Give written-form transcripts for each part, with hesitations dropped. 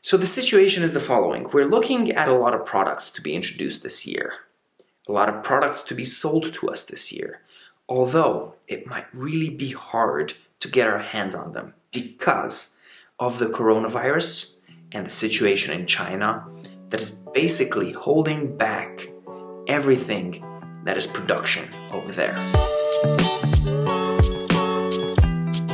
So the situation is the following. We're looking at a lot of products to be introduced this year. A lot of products to be sold to us this year. Although it might really be hard to get our hands on them because of the coronavirus and the situation in China that is basically holding back everything that is production over there.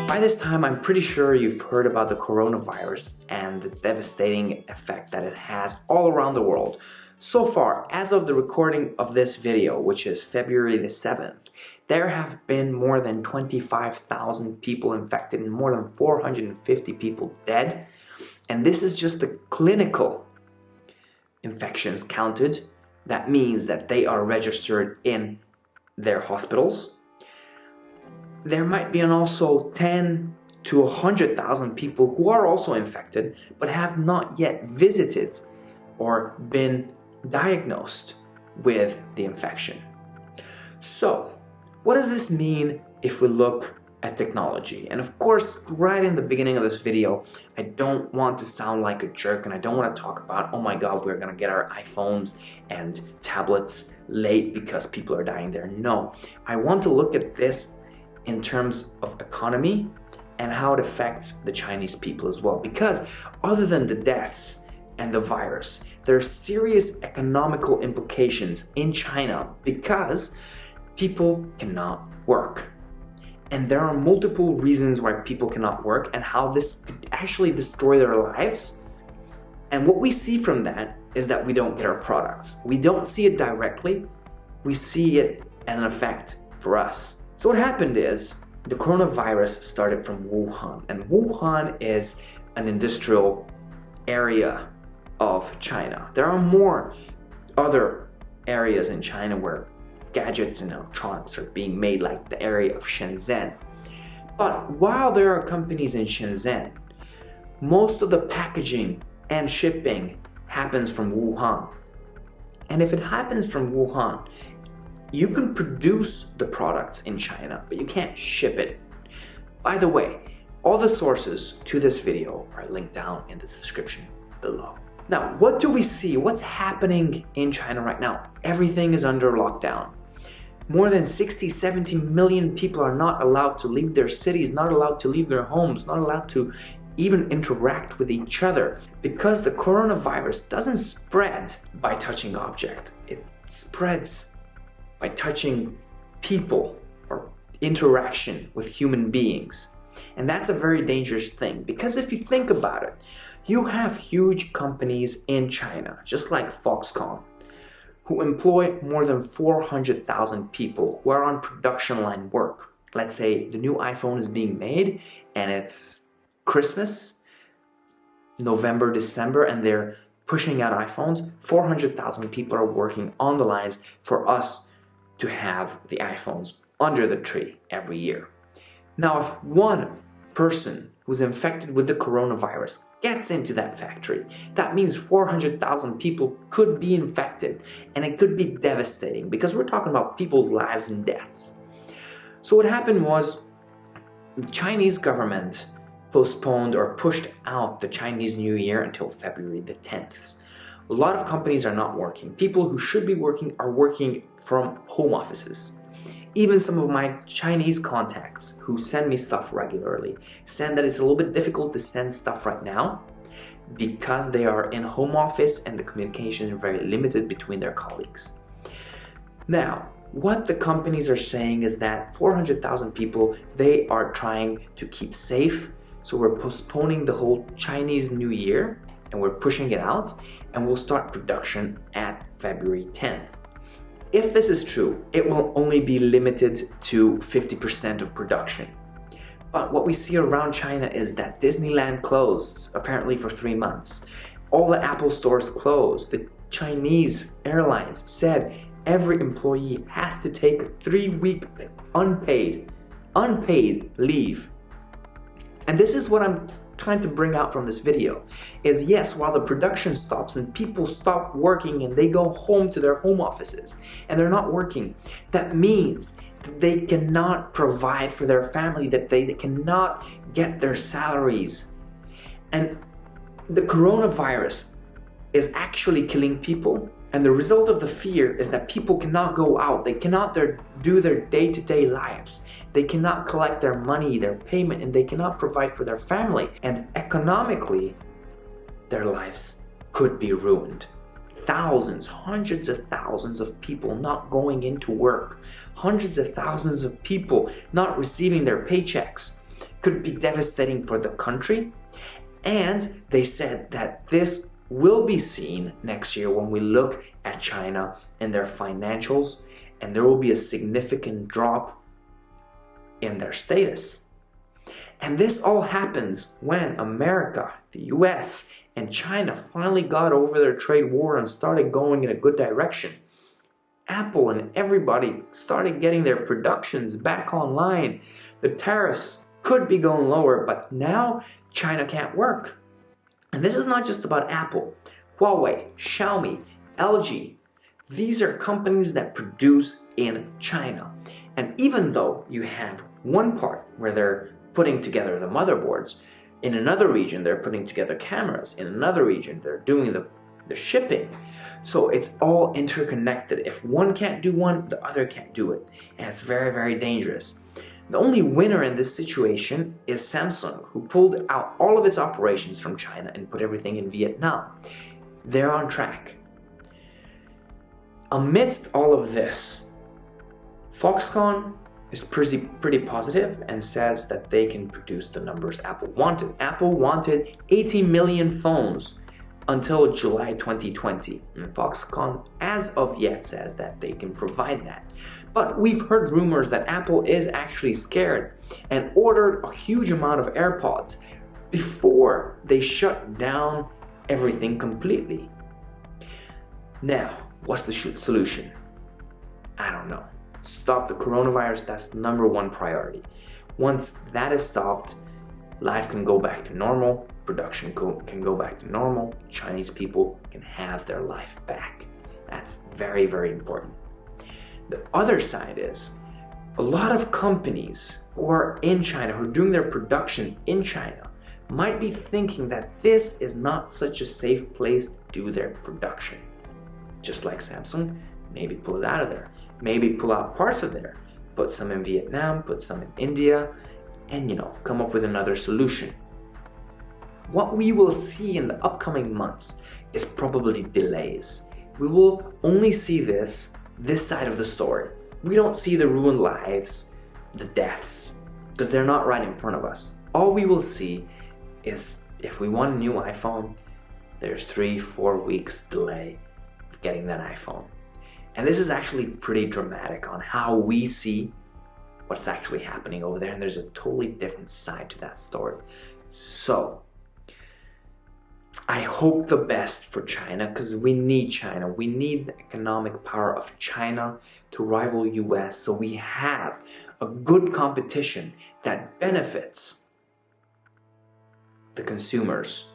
By this time, I'm pretty sure you've heard about the coronavirus and the devastating effect that it has all around the world. So far, as of the recording of this video, which is February the 7th, there have been more than 25,000 people infected and more than 450 people dead. And this is just the clinical infections counted. That means that they are registered in their hospitals. There might be also 10 to 100,000 people who are also infected but have not yet visited or been diagnosed with the infection. So, what does this mean if we look at technology? And of course, right in the beginning of this video, I don't want to sound like a jerk and I don't want to talk about, oh my God, we're gonna get our iPhones and tablets late because people are dying there. No, I want to look at this in terms of economy and how it affects the Chinese people as well. Because other than the deaths and the virus, there are serious economical implications in China because people cannot work. And there are multiple reasons why people cannot work and how this could actually destroy their lives. And what we see from that is that we don't get our products. We don't see it directly, we see it as an effect for us. So what happened is the coronavirus started from Wuhan, and Wuhan is an industrial area of China. There are more other areas in China where gadgets and electronics are being made, like the area of Shenzhen. But while there are companies in Shenzhen, most of the packaging and shipping happens from Wuhan. And if it happens from Wuhan, you can produce the products in China, but you can't ship it. By the way, all the sources to this video are linked down in the description below. Now, what do we see? What's happening in China right now? Everything is under lockdown. More than 70 million people are not allowed to leave their cities, not allowed to leave their homes, not allowed to even interact with each other, because the coronavirus doesn't spread by touching objects. It spreads by touching people or interaction with human beings. And that's a very dangerous thing, because if you think about it, you have huge companies in China, just like Foxconn, who employ more than 400,000 people who are on production line work. Let's say the new iPhone is being made and it's Christmas, November, December, and they're pushing out iPhones. 400,000 people are working on the lines for us to have the iPhones under the tree every year. Now, if one person who's infected with the coronavirus gets into that factory, that means 400,000 people could be infected, and it could be devastating because we're talking about people's lives and deaths. So what happened was the Chinese government postponed or pushed out the Chinese New Year until February the 10th. A lot of companies are not working. People who should be working are working from home offices. Even some of my Chinese contacts who send me stuff regularly said that it's a little bit difficult to send stuff right now because they are in home office and the communication is very limited between their colleagues. Now, what the companies are saying is that 400,000 people, they are trying to keep safe. So we're postponing the whole Chinese New Year and we're pushing it out, and we'll start production at February 10th. If this is true, it will only be limited to 50% of production. But what we see around China is that Disneyland closed, apparently for 3 months. All the Apple stores closed. The Chinese airlines said every employee has to take a 3-week unpaid leave. And this is what I'm trying to bring out from this video, is yes, while the production stops and people stop working and they go home to their home offices and they're not working, that means they cannot provide for their family, that they cannot get their salaries. And the coronavirus is actually killing people, and the result of the fear is that people cannot go out, they cannot do their day-to-day lives, they cannot collect their money, their payment, and they cannot provide for their family. And economically, their lives could be ruined. Thousands, hundreds of thousands of people not going into work, hundreds of thousands of people not receiving their paychecks could be devastating for the country. And they said that this will be seen next year when we look at China and their financials, and there will be a significant drop in their status. And this all happens when America, the US, and China finally got over their trade war and started going in a good direction. Apple and everybody started getting their productions back online. The tariffs could be going lower, but now China can't work. And this is not just about Apple. Huawei, Xiaomi, LG, these are companies that produce in China. And even though you have one part where they're putting together the motherboards, in another region they're putting together cameras, in another region they're doing the shipping. So it's all interconnected. If one can't do one, the other can't do it. And it's very, very dangerous. The only winner in this situation is Samsung, who pulled out all of its operations from China and put everything in Vietnam. They're on track. Amidst all of this, Foxconn is pretty positive and says that they can produce the numbers Apple wanted. Apple wanted 80 million phones until July 2020. And Foxconn, as of yet, says that they can provide that. But we've heard rumors that Apple is actually scared and ordered a huge amount of AirPods before they shut down everything completely. Now, what's the solution? I don't know. Stop the coronavirus, that's the number one priority. Once that is stopped, life can go back to normal, production can go back to normal, Chinese people can have their life back. That's very, very important. The other side is, a lot of companies who are in China, who are doing their production in China, might be thinking that this is not such a safe place to do their production. Just like Samsung, maybe pull it out of there. Maybe pull out parts of there, put some in Vietnam, put some in India, and come up with another solution. What we will see in the upcoming months is probably delays. We will only see this side of the story. We don't see the ruined lives, the deaths, because they're not right in front of us. All we will see is if we want a new iPhone, there's 3-4 weeks delay of getting that iPhone. And this is actually pretty dramatic on how we see what's actually happening over there, and there's a totally different side to that story. So, I hope the best for China, because we need China. We need the economic power of China to rival US, so we have a good competition that benefits the consumers.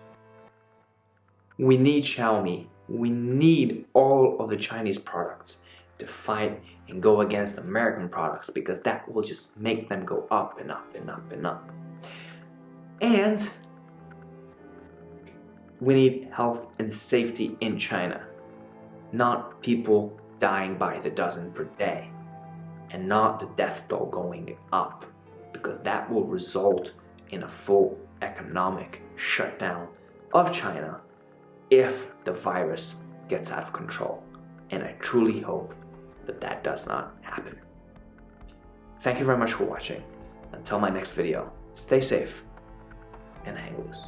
We need Xiaomi. We need all of the Chinese products to fight and go against American products, because that will just make them go up and up and up and up. And we need health and safety in China, not people dying by the dozen per day, and not the death toll going up, because that will result in a full economic shutdown of China if the virus gets out of control. And I truly hope that that does not happen. Thank you very much for watching. Until my next video, stay safe and hang loose.